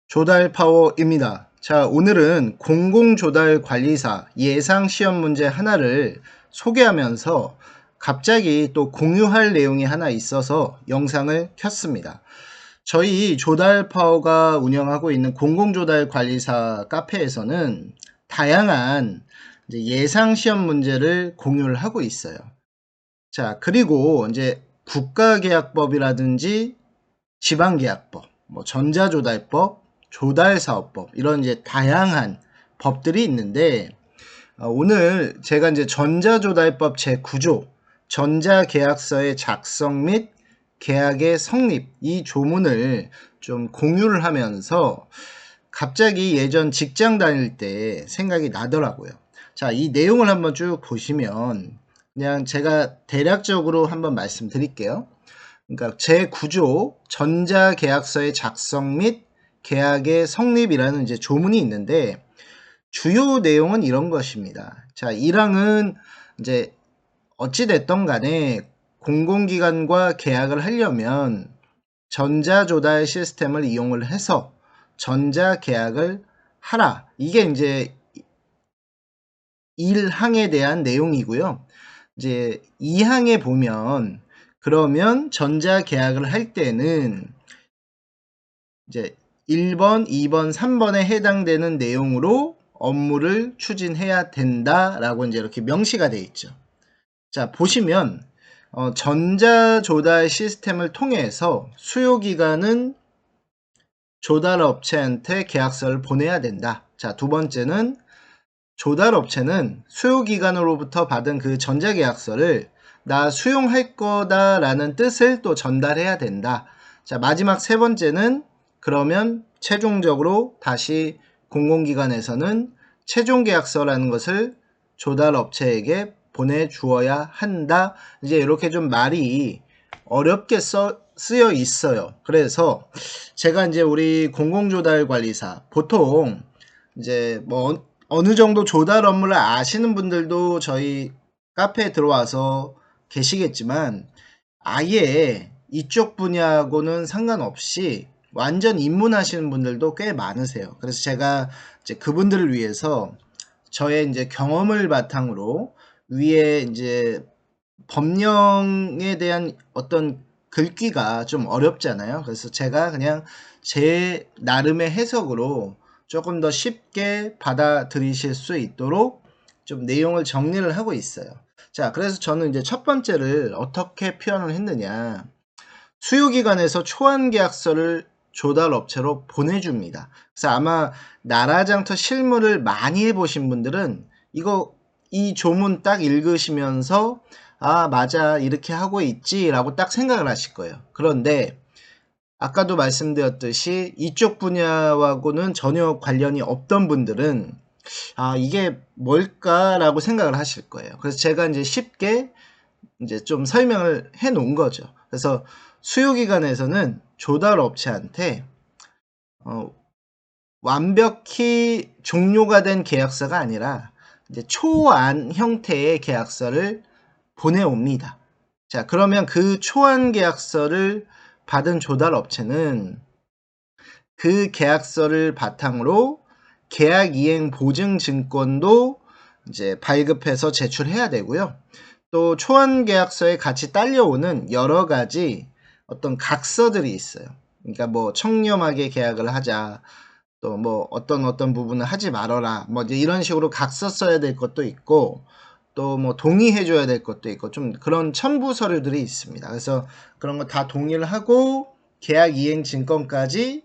조달파워입니다. 자, 오늘은 공공조달관리사 예상시험 문제 하나를 소개하면서 갑자기 또 공유할 내용이 하나 있어서 영상을 켰습니다. 저희 조달파워가 운영하고 있는 공공조달관리사 카페에서는 다양한 예상시험 문제를 공유를 하고 있어요. 자, 그리고 이제 국가계약법이라든지 지방계약법, 전자조달법, 조달사업법 이런 이제 다양한 법들이 있는데 오늘 제가 이제 전자조달법 제9조 전자계약서의 작성 및 계약의 성립 이 조문을 좀 공유를 하면서 갑자기 예전 직장 다닐 때 생각이 나더라고요. 자, 이 내용을 한번 쭉 보시면 그냥 제가 대략적으로 한번 말씀드릴게요. 그러니까 제9조 전자계약서의 작성 및 계약의 성립이라는 이제 조문이 있는데 주요 내용은 이런 것입니다. 자, 1항은 이제 어찌됐던 간에 공공기관과 계약을 하려면 전자조달 시스템을 이용을 해서 전자계약을 하라. 이게 이제 1항에 대한 내용이고요. 이제 2항에 보면 그러면 전자계약을 할 때는 이제 1번, 2번, 3번에 해당되는 내용으로 업무를 추진해야 된다라고 이제 이렇게 명시가 되어 있죠. 자, 보시면 전자조달 시스템을 통해서 수요기관은 조달업체한테 계약서를 보내야 된다. 자, 두 번째는 조달업체는 수요기관으로부터 받은 그 전자계약서를 나 수용할 거다라는 뜻을 또 전달해야 된다. 자, 마지막 세 번째는 그러면 최종적으로 다시 공공기관에서는 최종계약서라는 것을 조달업체에게 보내주어야 한다. 이제 이렇게 좀 말이 어렵게 쓰여 있어요. 그래서 제가 이제 우리 공공조달관리사 보통 이제 뭐 어느 정도 조달 업무를 아시는 분들도 저희 카페에 들어와서 계시겠지만 아예 이쪽 분야하고는 상관없이 완전 입문하시는 분들도 꽤 많으세요. 그래서 제가 이제 그분들을 위해서 저의 이제 경험을 바탕으로 위에 이제 법령에 대한 어떤 글귀가 좀 어렵잖아요. 그래서 제가 그냥 제 나름의 해석으로 조금 더 쉽게 받아들이실 수 있도록 좀 내용을 정리를 하고 있어요. 자, 그래서 저는 이제 첫 번째를 어떻게 표현을 했느냐. 수요기관에서 초안계약서를 조달업체로 보내줍니다. 그래서 아마 나라장터 실무를 많이 해보신 분들은 이 조문 딱 읽으시면서 아, 맞아. 이렇게 하고 있지. 라고 딱 생각을 하실 거예요. 그런데 아까도 말씀드렸듯이 이쪽 분야하고는 전혀 관련이 없던 분들은 아, 이게 뭘까라고 생각을 하실 거예요. 그래서 제가 이제 쉽게 이제 좀 설명을 해 놓은 거죠. 그래서 수요기관에서는 조달업체한테 완벽히 종료가 된 계약서가 아니라 이제 초안 형태의 계약서를 보내옵니다. 자, 그러면 그 초안 계약서를 받은 조달업체는 그 계약서를 바탕으로 계약 이행 보증 증권도 이제 발급해서 제출해야 되고요. 또 초안 계약서에 같이 딸려오는 여러 가지 어떤 각서들이 있어요. 그러니까 뭐 청렴하게 계약을 하자. 또 뭐 어떤 부분을 하지 말아라. 뭐 이제 이런 식으로 각서 써야 될 것도 있고 또 뭐 동의해 줘야 될 것도 있고 좀 그런 첨부 서류들이 있습니다. 그래서 그런 거 다 동의를 하고 계약 이행 증권까지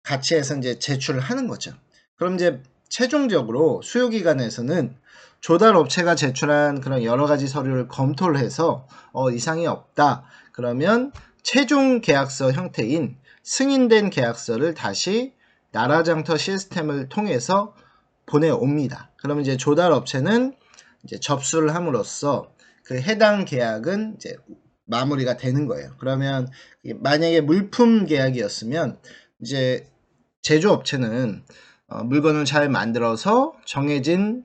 같이 해서 이제 제출을 하는 거죠. 그럼 이제 최종적으로 수요기관에서는 조달업체가 제출한 그런 여러 가지 서류를 검토를 해서 이상이 없다. 그러면 최종 계약서 형태인 승인된 계약서를 다시 나라장터 시스템을 통해서 보내옵니다. 그러면 이제 조달업체는 이제 접수를 함으로써 그 해당 계약은 이제 마무리가 되는 거예요. 그러면 만약에 물품 계약이었으면 이제 제조업체는 물건을 잘 만들어서 정해진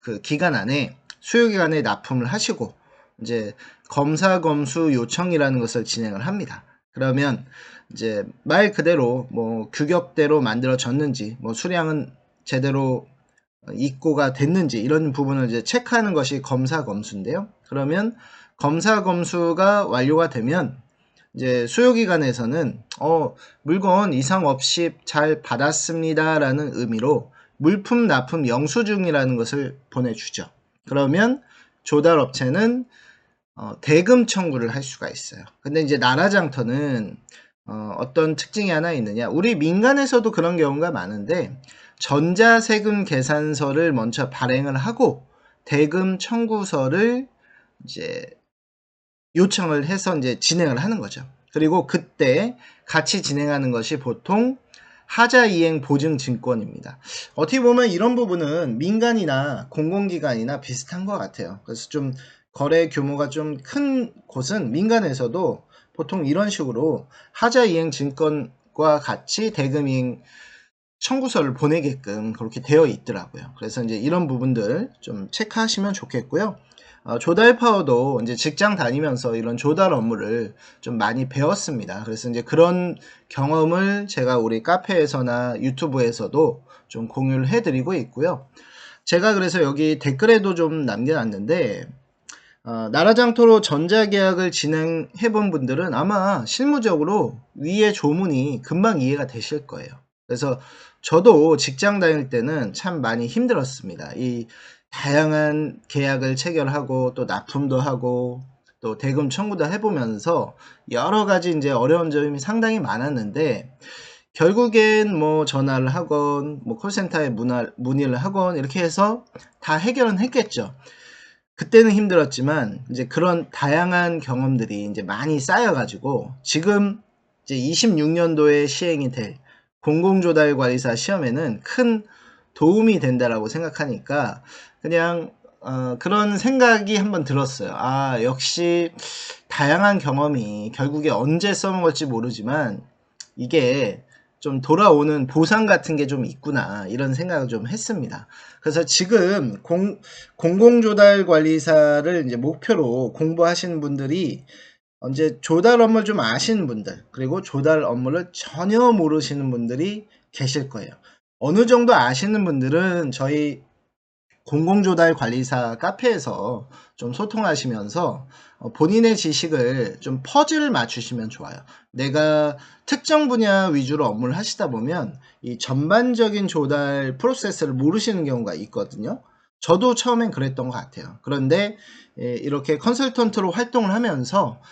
그 기간 안에 수요기간에 납품을 하시고 이제 검사 검수 요청이라는 것을 진행을 합니다. 그러면 이제 말 그대로 뭐 규격대로 만들어졌는지, 뭐 수량은 제대로 입고가 됐는지 이런 부분을 이제 체크하는 것이 검사 검수인데요. 그러면 검사 검수가 완료가 되면 이제 수요기관에서는 물건 이상 없이 잘 받았습니다라는 의미로 물품 납품 영수증이라는 것을 보내주죠. 그러면 조달업체는 대금 청구를 할 수가 있어요. 근데 이제 나라장터는 어떤 특징이 하나 있느냐, 우리 민간에서도 그런 경우가 많은데 전자세금 계산서를 먼저 발행을 하고 대금 청구서를 이제 요청을 해서 이제 진행을 하는 거죠. 그리고 그때 같이 진행하는 것이 보통 하자이행 보증증권입니다. 어떻게 보면 이런 부분은 민간이나 공공기관이나 비슷한 것 같아요. 그래서 좀 거래 규모가 좀 큰 곳은 민간에서도 보통 이런 식으로 하자이행 증권과 같이 대금이행 청구서를 보내게끔 그렇게 되어 있더라고요. 그래서 이제 이런 부분들 좀 체크하시면 좋겠고요. 조달 파워도 이제 직장 다니면서 이런 조달 업무를 좀 많이 배웠습니다. 그래서 이제 그런 경험을 제가 우리 카페에서나 유튜브에서도 좀 공유를 해드리고 있고요. 제가 그래서 여기 댓글에도 좀 남겨놨는데, 나라장터로 전자계약을 진행해본 분들은 아마 실무적으로 위의 조문이 금방 이해가 되실 거예요. 그래서 저도 직장 다닐 때는 참 많이 힘들었습니다. 이 다양한 계약을 체결하고 또 납품도 하고 또 대금 청구도 해보면서 여러 가지 이제 어려운 점이 상당히 많았는데, 결국엔 뭐 전화를 하건 뭐 콜센터에 문의를 하건 이렇게 해서 다 해결은 했겠죠. 그때는 힘들었지만 이제 그런 다양한 경험들이 이제 많이 쌓여가지고 지금 이제 26년도에 시행이 될 공공조달관리사 시험에는 큰 도움이 된다라고 생각하니까 그냥 그런 생각이 한번 들었어요. 아, 역시 다양한 경험이 결국에 언제 써먹을지 모르지만 이게 좀 돌아오는 보상 같은 게 좀 있구나, 이런 생각을 좀 했습니다. 그래서 지금 공공조달관리사를 이제 목표로 공부하시는 분들이 이제 조달 업무를 좀 아시는 분들, 그리고 조달 업무를 전혀 모르시는 분들이 계실 거예요. 어느 정도 아시는 분들은 저희 공공조달관리사 카페에서 좀 소통하시면서 본인의 지식을 좀 퍼즐을 맞추시면 좋아요. 내가 특정 분야 위주로 업무를 하시다 보면 이 전반적인 조달 프로세스를 모르시는 경우가 있거든요. 저도 처음엔 그랬던 것 같아요. 그런데 이렇게 컨설턴트로 활동을 하면서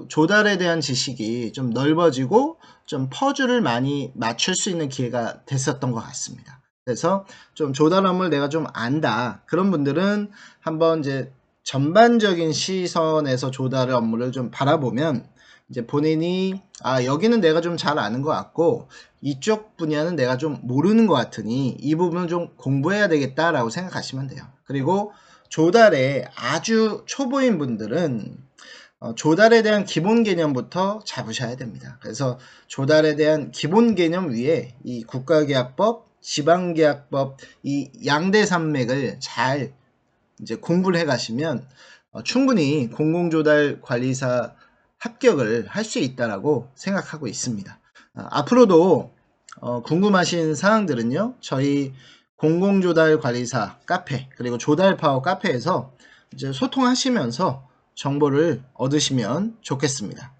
조달에 대한 지식이 좀 넓어지고 좀 퍼즐을 많이 맞출 수 있는 기회가 됐었던 것 같습니다. 그래서 좀 조달 업무를 내가 좀 안다, 그런 분들은 한번 이제 전반적인 시선에서 조달 업무를 좀 바라보면 이제 본인이 여기는 내가 좀 잘 아는 것 같고 이쪽 분야는 내가 좀 모르는 것 같으니 이 부분을 좀 공부해야 되겠다라고 생각하시면 돼요. 그리고 조달에 아주 초보인 분들은 조달에 대한 기본 개념부터 잡으셔야 됩니다. 그래서 조달에 대한 기본 개념 위에 이 국가계약법, 지방계약법, 이 양대 산맥을 잘 이제 공부를 해 가시면 충분히 공공조달관리사 합격을 할 수 있다라고 생각하고 있습니다. 앞으로도 궁금하신 사항들은요, 저희 공공조달관리사 카페 그리고 조달파워 카페에서 이제 소통하시면서 정보를 얻으시면 좋겠습니다.